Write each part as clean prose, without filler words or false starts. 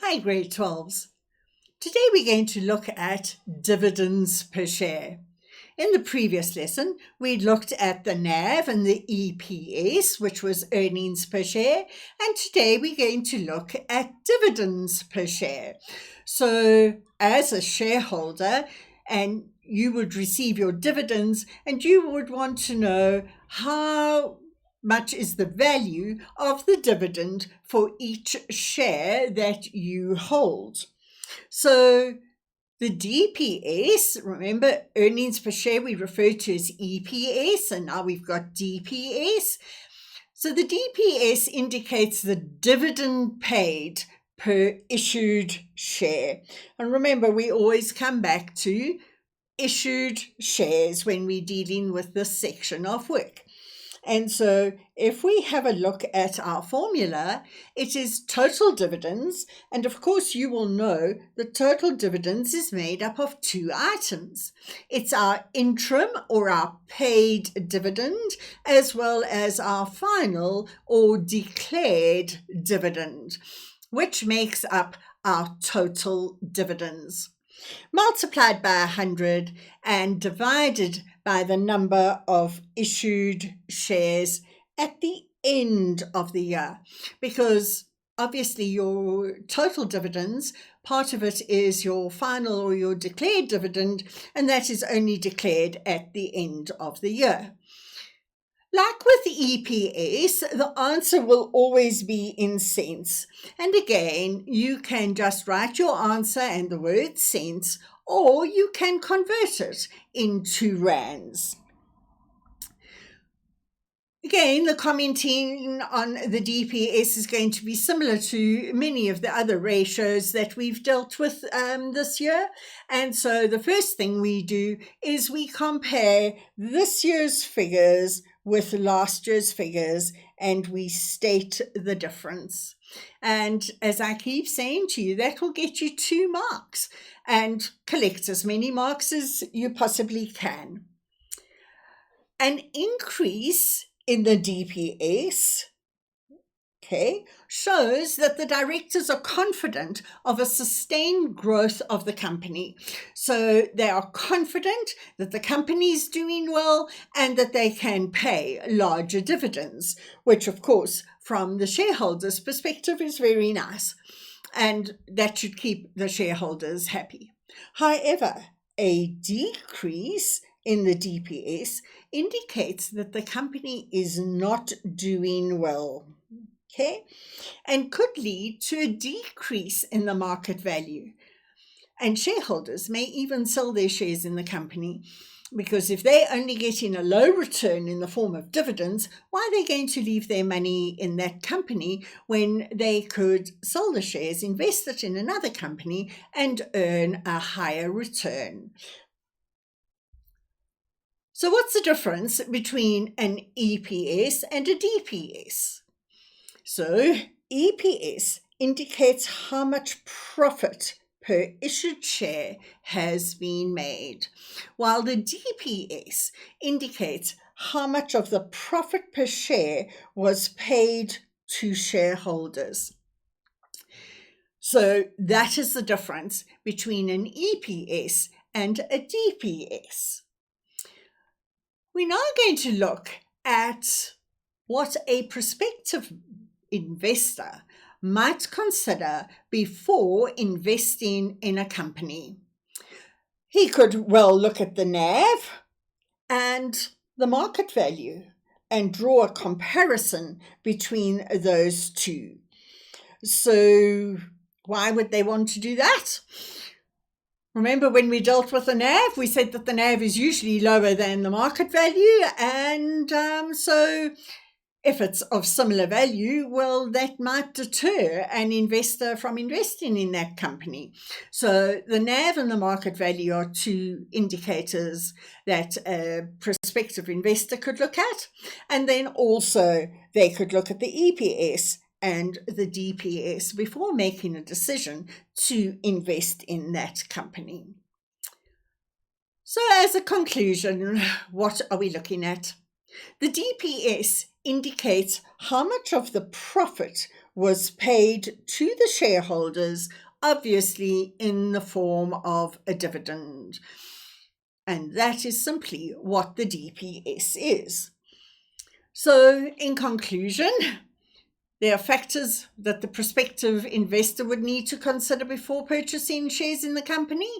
Hi, grade 12s. Today we're going to look at dividends per share. In the previous lesson, we looked at the NAV and the EPS, which was earnings per share, and today we're going to look at dividends per share. So, as a shareholder, and you would receive your dividends, and you would want to know how much is the value of the dividend for each share that you hold. So the DPS, remember earnings per share we refer to as EPS, and now we've got DPS. So the DPS indicates the dividend paid per issued share. And remember, we always come back to issued shares when we're dealing with this section of work. And so if we have a look at our formula, it is total dividends. And of course, you will know the total dividends is made up of two items. It's our interim or our paid dividend, as well as our final or declared dividend, which makes up our total dividends. Multiplied by 100 and divided by the number of issued shares at the end of the year. Because obviously your total dividends, part of it is your final or your declared dividend, and that is only declared at the end of the year. Like with the EPS, the answer will always be in cents. And again, you can just write your answer and the word cents, or you can convert it into rands. Again, the commenting on the DPS is going to be similar to many of the other ratios that we've dealt with this year. And so the first thing we do is we compare this year's figures with last year's figures, and we state the difference. And as I keep saying to you, that will get you 2 marks, and collect as many marks as you possibly can. An increase in the DPS, shows that the directors are confident of a sustained growth of the company. So they are confident that the company is doing well and that they can pay larger dividends, which of course, from the shareholders' perspective, is very nice. And that should keep the shareholders happy. However, a decrease in the DPS indicates that the company is not doing well, and could lead to a decrease in the market value. And shareholders may even sell their shares in the company, because if they're only getting a low return in the form of dividends, why are they going to leave their money in that company when they could sell the shares, invest it in another company, and earn a higher return? So what's the difference between an EPS and a DPS? So EPS indicates how much profit per issued share has been made, while the DPS indicates how much of the profit per share was paid to shareholders. So that is the difference between an EPS and a DPS. We're now going to look at what a prospective investor might consider before investing in a company. He could well look at the NAV and the market value and draw a comparison between those two. So why would they want to do that? Remember when we dealt with the NAV, we said that the NAV is usually lower than the market value, and so if it's of similar value, well, that might deter an investor from investing in that company. So the NAV and the market value are two indicators that a prospective investor could look at. And then also they could look at the EPS and the DPS before making a decision to invest in that company. So as a conclusion, what are we looking at? The DPS indicates how much of the profit was paid to the shareholders, obviously in the form of a dividend. And that is simply what the DPS is. So, in conclusion, there are factors that the prospective investor would need to consider before purchasing shares in the company.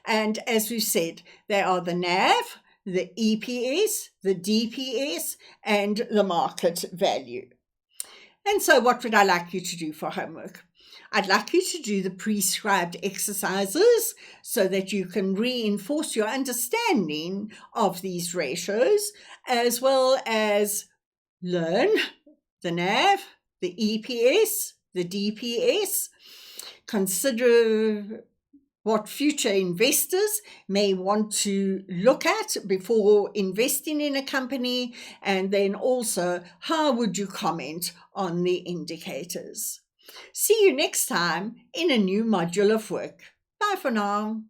And as we've said, they are the NAV, the EPS, the DPS, and the market value. And so what would I like you to do for homework? I'd like you to do the prescribed exercises so that you can reinforce your understanding of these ratios, as well as learn the NAV, the EPS, the DPS, consider what future investors may want to look at before investing in a company, and then also how would you comment on the indicators. See you next time in a new module of work. Bye for now.